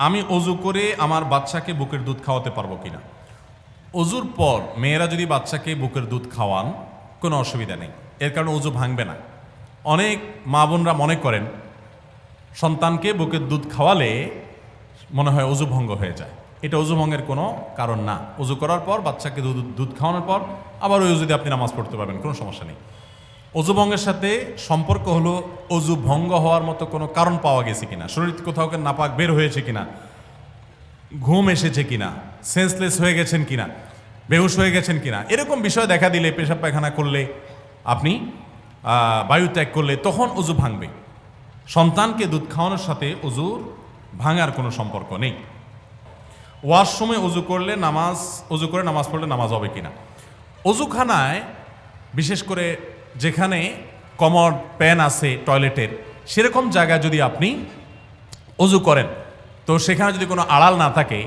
আমি অজু করে আমার বাচ্চাকে বুকের দুধ খাওয়াতে পারবো কিনা। অজুর পর মেয়েরা যদি বাচ্চাকে বুকের দুধ খাওয়ান কোনো অসুবিধা নেই, এর কারণে অজু ভাঙবে না। অনেক মা বোনরা মনে করেন সন্তানকে বুকের দুধ খাওয়ালে মনে হয় অজু ভঙ্গ হয়ে যায়। এটা অজু ভঙ্গের কোনো কারণ না। অজু করার পর বাচ্চাকে দুধ খাওয়ানোর পর আবার ওই অজুতে আপনি নামাজ পড়তে পারবেন, কোনো সমস্যা নেই। অজু ভঙ্গের সাথে সম্পর্ক হলো অজু ভঙ্গ হওয়ার মতো কোনো কারণ পাওয়া গেছে কিনা, শরীর কোথাও নাপাক বের হয়েছে কিনা, ঘুম এসেছে কিনা, সেন্সলেস হয়ে গেছেন কিনা, বেহুশ হয়ে গেছেন কিনা, এরকম বিষয় দেখা দিলে, পেশাব পায়খানা করলে, আপনি বায়ু ত্যাগ করলে তখন অজু ভাঙবে। সন্তানকে দুধ খাওয়ানোর সাথে অজুর ভাঙার কোনো সম্পর্ক নেই। ওয়াশরুমে অজু করে নামাজ পড়লে নামাজ হবে কিনা। অজুখানায় বিশেষ করে যেখানে কমোড প্যান আছে টয়লেটের, সেরকম জায়গায় যদি আপনি অজু করেন তো সেখানে যদি কোনো আড়াল না থাকে,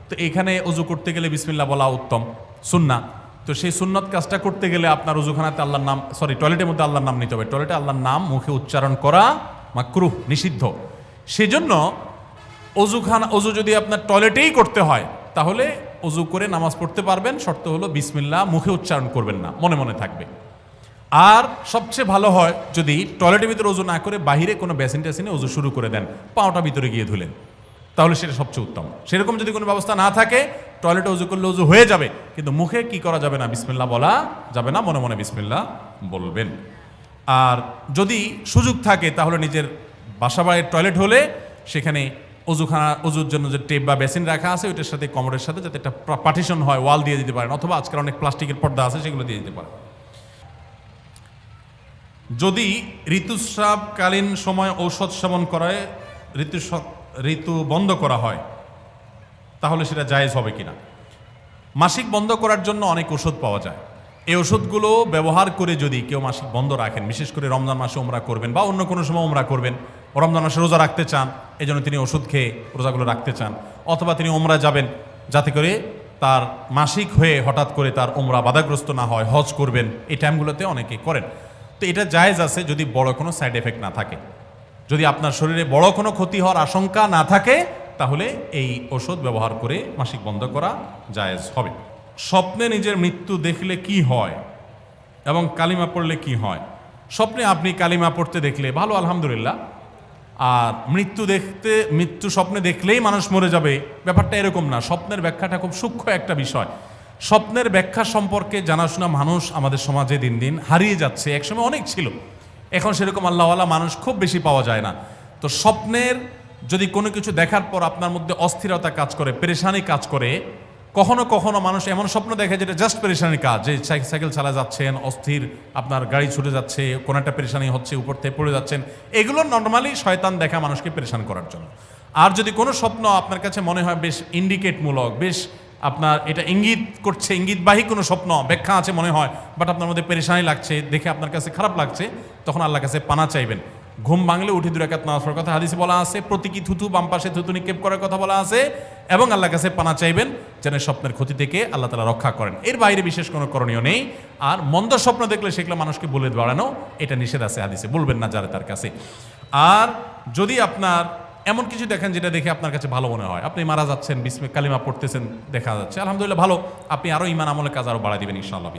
তো এখানে অজু করতে গেলে বিসমিল্লাহ বলা উত্তম, সুন্নাহ। তো সেই সুন্নত কাজটা করতে গেলে আপনার অজুখানাতে আল্লাহর নাম, টয়লেটের মধ্যে আল্লাহর নাম নিতে হবে। টয়লেটে আল্লাহর নাম মুখে উচ্চারণ করা মাকরুহ, নিষিদ্ধ। সেজন্য অজু যদি আপনার টয়লেটেই করতে হয় তাহলে অজু করে নামাজ পড়তে পারবেন, শর্ত হলো বিসমিল্লাহ মুখে উচ্চারণ করবেন না, মনে মনে থাকবে। আর সবচেয়ে ভালো হয় যদি টয়লেটের ভিতরে অজু না করে বাহিরে কোনো বেসিন টেসিনে অজু শুরু করে দেন, পাওটা ভিতরে গিয়ে ধুলেন, তাহলে সেটা সবচেয়ে উত্তম। সেরকম যদি কোনো ব্যবস্থা না থাকে, টয়লেটে অজু করলে অজু হয়ে যাবে, কিন্তু মুখে কি করা যাবে না, বিসমিল্লাহ বলা যাবে না, মনে মনে বিসমিল্লাহ বলবেন। আর যদি সুযোগ থাকে তাহলে নিজের বাসাবাড়ির টয়লেট হলে সেখানে অজুর জন্য যে টেপ বা বেসিন রাখা আছে ওইটার সাথে কমোডের সাথে যাতে একটা পার্টিশন হয়, ওয়াল দিয়ে দিতে পারেন, অথবা আজকাল অনেক প্লাস্টিকের পর্দা আছে সেগুলো দিয়ে দিতে পারেন। যদি ঋতুস্রাবকালীন সময় ঔষধ সেবন করায় ঋতু বন্ধ করা হয় তাহলে সেটা জায়েজ হবে কিনা। মাসিক বন্ধ করার জন্য অনেক ওষুধ পাওয়া যায়। এই ওষুধগুলো ব্যবহার করে যদি কেউ মাসিক বন্ধ রাখেন, বিশেষ করে রমজান মাসে উমরা করবেন বা অন্য কোনো সময় উমরা করবেন, রমজান মাসে রোজা রাখতে চান, এই জন্য তিনি ওষুধ খেয়ে রোজাগুলো রাখতে চান, অথবা তিনি উমরা যাবেন যাতে করে তার মাসিক হয়ে হঠাৎ করে তার উমরা বাধাগ্রস্ত না হয়, হজ করবেন, এই টাইমগুলোতে অনেকে করেন। তো এটা জায়েজ আছে যদি বড় কোনো সাইড এফেক্ট না থাকে। যদি আপনার শরীরে বড় কোনো ক্ষতি হওয়ার আশঙ্কা না থাকে তাহলে এই ওষুধ ব্যবহার করে মাসিক বন্ধ করা জায়েজ হবে। স্বপ্নে নিজের মৃত্যু দেখলে কি হয় এবং কালিমা পড়লে কি হয়। স্বপ্নে আপনি কালিমা পড়তে দেখলে ভালো, আলহামদুলিল্লাহ। আর মৃত্যু স্বপ্নে দেখলেই মানুষ মরে যাবে, ব্যাপারটা এরকম না। স্বপ্নের ব্যাখ্যাটা খুব সূক্ষ্ম একটা বিষয়। স্বপ্নের ব্যাখ্যা সম্পর্কে জানাশোনা মানুষ আমাদের সমাজে দিন দিন হারিয়ে যাচ্ছে। একসময় অনেক ছিল, এখন সেরকম আল্লাহওয়ালা মানুষ খুব বেশি পাওয়া যায় না। তো স্বপ্নের যদি কোনো কিছু দেখার পর আপনার মধ্যে অস্থিরতা কাজ করে, পেরেশানি কাজ করে, কখনো কখনো মানুষ এমন স্বপ্ন দেখে যেটা জাস্ট পেরেশানির কাজ, যে সাইকেল চালা যাচ্ছেন, অস্থির, আপনার গাড়ি ছুটে যাচ্ছে, কোনো একটা পেরেশানি হচ্ছে, উপর থেকে পড়ে যাচ্ছেন, এগুলো নর্মালি শয়তান দেখা মানুষকে পেরেশান করার জন্য। আর যদি কোনো স্বপ্ন আপনার কাছে মনে হয় বেশ ইন্ডিকেটমূলক, বেশ আপনার এটা ইঙ্গিত করছে, ইঙ্গিতবাহী কোনো স্বপ্ন ব্যাখ্যা আছে মনে হয়, বাট আপনার মধ্যে পেরেশানি লাগছে, দেখে আপনার কাছে খারাপ লাগছে, তখন আল্লাহর কাছে পানা চাইবেন। ঘুম ভাঙলে উঠে 2 রাকাত নামাজ পড়ার কথা হাদিসে বলা আছে, প্রতীকী থুতু বাম পাশে থুতু নিক্ষেপ করার কথা বলা আছে, এবং আল্লাহর কাছে পানা চাইবেন যেন স্বপ্নের ক্ষতি থেকে আল্লাহ তাআলা রক্ষা করেন। এর বাইরে বিশেষ কোনো করণীয় নেই। আর মন্দ স্বপ্ন দেখলে সেগুলো মানুষকে বলে বাড়ানো, এটা নিষেধ আছে হাদিসে, বলবেন না যারা তার কাছে। আর যদি আপনার এমন কিছু দেখেন যেটা দেখে আপনার কাছে ভালো মনে হয়, আপনি মারা যাচ্ছেন, কালিমা পড়তেছেন, দেখা যাচ্ছে, আলহামদুলিল্লাহ ভালো, আপনি আরও ঈমান আমলের কাজ আরও বাড়াই দিবেন ইনশাআল্লাহ।